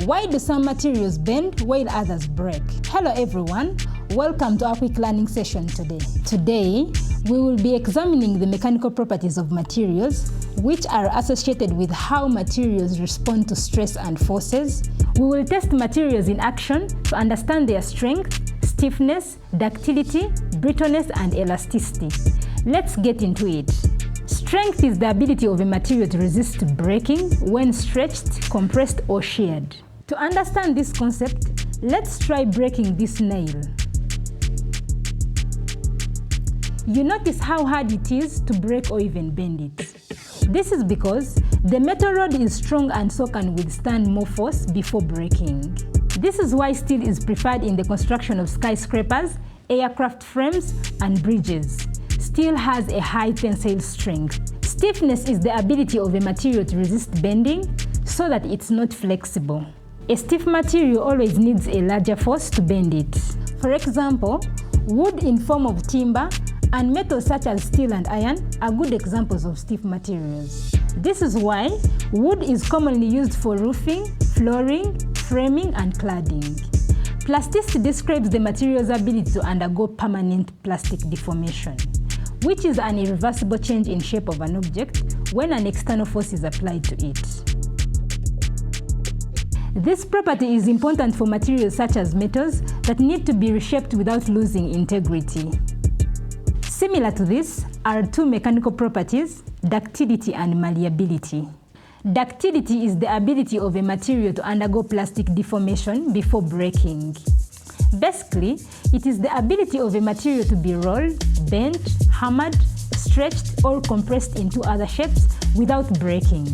Why do some materials bend while others break? Hello everyone, welcome to our quick learning session today. Today, we will be examining the mechanical properties of materials, which are associated with how materials respond to stress and forces. We will test materials in action to understand their strength, stiffness, ductility, brittleness, and elasticity. Let's get into it. Strength is the ability of a material to resist breaking when stretched, compressed, or sheared. To understand this concept, let's try breaking this nail. You notice how hard it is to break or even bend it. This is because the metal rod is strong and so can withstand more force before breaking. This is why steel is preferred in the construction of skyscrapers, aircraft frames, and bridges. Steel has a high tensile strength. Stiffness is the ability of a material to resist bending so that it's not flexible. A stiff material always needs a larger force to bend it. For example, wood in form of timber and metals such as steel and iron are good examples of stiff materials. This is why wood is commonly used for roofing, flooring, framing, and cladding. Plasticity describes the material's ability to undergo permanent plastic deformation, which is an irreversible change in shape of an object when an external force is applied to it. This property is important for materials such as metals that need to be reshaped without losing integrity. Similar to this are two mechanical properties, ductility and malleability. Ductility is the ability of a material to undergo plastic deformation before breaking. Basically, it is the ability of a material to be rolled, bent, hammered, stretched, or compressed into other shapes without breaking.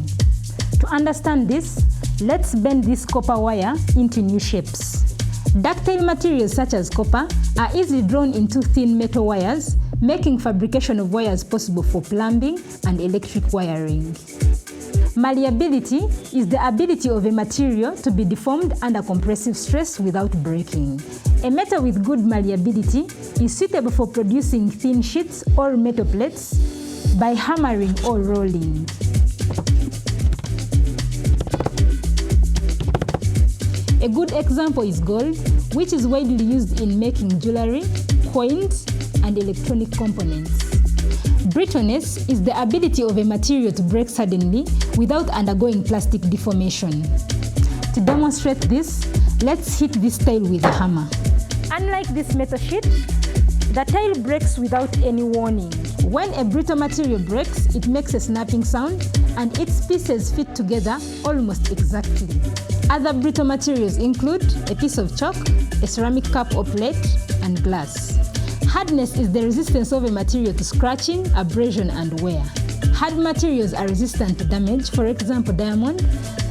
To understand this, let's bend this copper wire into new shapes. Ductile materials such as copper are easily drawn into thin metal wires, making fabrication of wires possible for plumbing and electric wiring. Malleability is the ability of a material to be deformed under compressive stress without breaking. A metal with good malleability is suitable for producing thin sheets or metal plates by hammering or rolling. A good example is gold, which is widely used in making jewelry, coins, and electronic components. Brittleness is the ability of a material to break suddenly without undergoing plastic deformation. To demonstrate this, let's hit this tile with a hammer. Unlike this metal sheet, the tile breaks without any warning. When a brittle material breaks, it makes a snapping sound and its pieces fit together almost exactly. Other brittle materials include a piece of chalk, a ceramic cup or plate, and glass. Hardness is the resistance of a material to scratching, abrasion, and wear. Hard materials are resistant to damage. For example, diamond,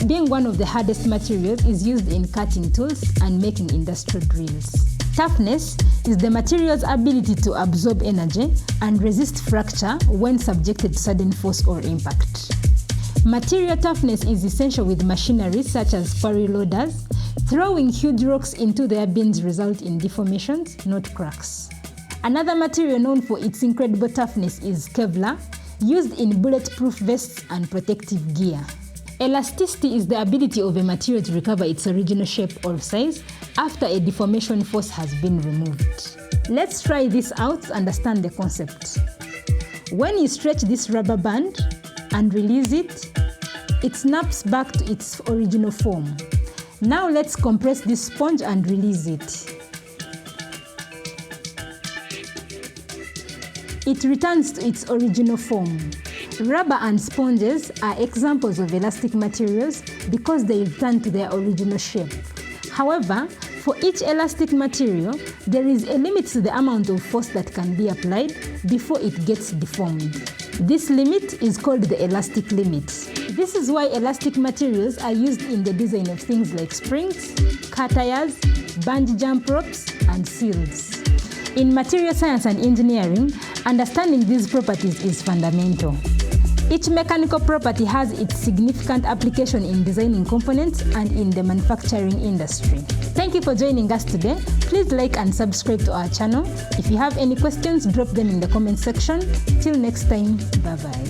being one of the hardest materials, is used in cutting tools and making industrial drills. Toughness is the material's ability to absorb energy and resist fracture when subjected to sudden force or impact. Material toughness is essential with machinery such as quarry loaders. Throwing huge rocks into their bins result in deformations, not cracks. Another material known for its incredible toughness is Kevlar, used in bulletproof vests and protective gear. Elasticity is the ability of a material to recover its original shape or size after a deformation force has been removed. Let's try this out to understand the concept. When you stretch this rubber band and release it, it snaps back to its original form. Now let's compress this sponge and release it. It returns to its original form. Rubber and sponges are examples of elastic materials because they return to their original shape. However, for each elastic material, there is a limit to the amount of force that can be applied before it gets deformed. This limit is called the elastic limit. This is why elastic materials are used in the design of things like springs, car tires, bungee jump ropes, and seals. In material science and engineering, understanding these properties is fundamental. Each mechanical property has its significant application in designing components and in the manufacturing industry. Thank you for joining us today. Please like and subscribe to our channel. If you have any questions, drop them in the comment section. Till next time, bye-bye.